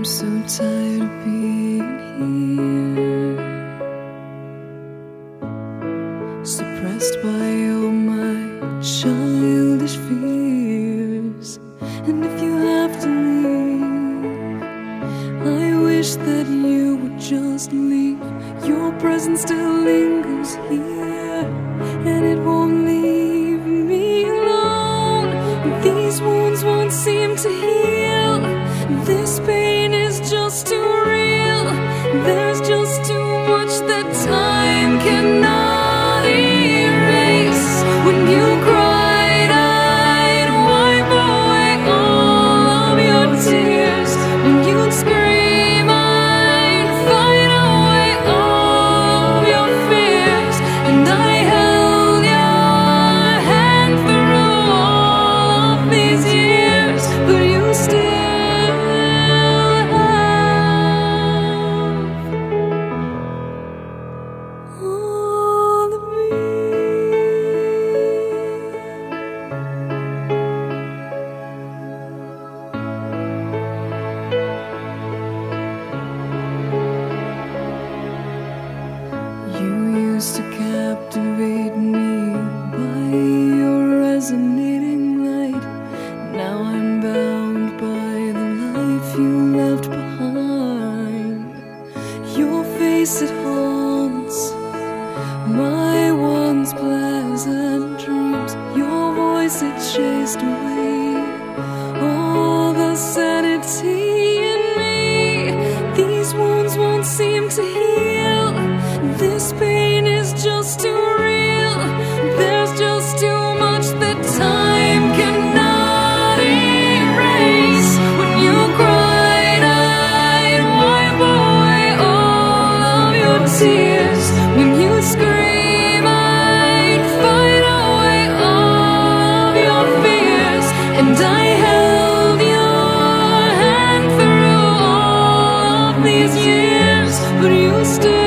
I'm so tired of being here, suppressed by all my childish fears. And if you have to leave, I wish that you would just leave. Your presence still lingers here, and it won't leave me alone. These wounds won't seem to heal. This pain is just too real. There's just too much that time cannot erase. When you cried, I'd wipe away all of your tears. When you'd scream, I'd fight away all of your fears. And I held your hand through all of these years, but you still to captivate me by your resonating light. Now I'm bound by the life you left behind. Your face, it haunts my once pleasant dreams. Your voice, it chased away all the sanity in me. These wounds won't seem to heal. This pain is just too real. There's just too much that time cannot erase. When you cried, I'd wipe away all of your tears. When you scream, I'd fight away all of your fears. And I held your hand through all of these years, but you still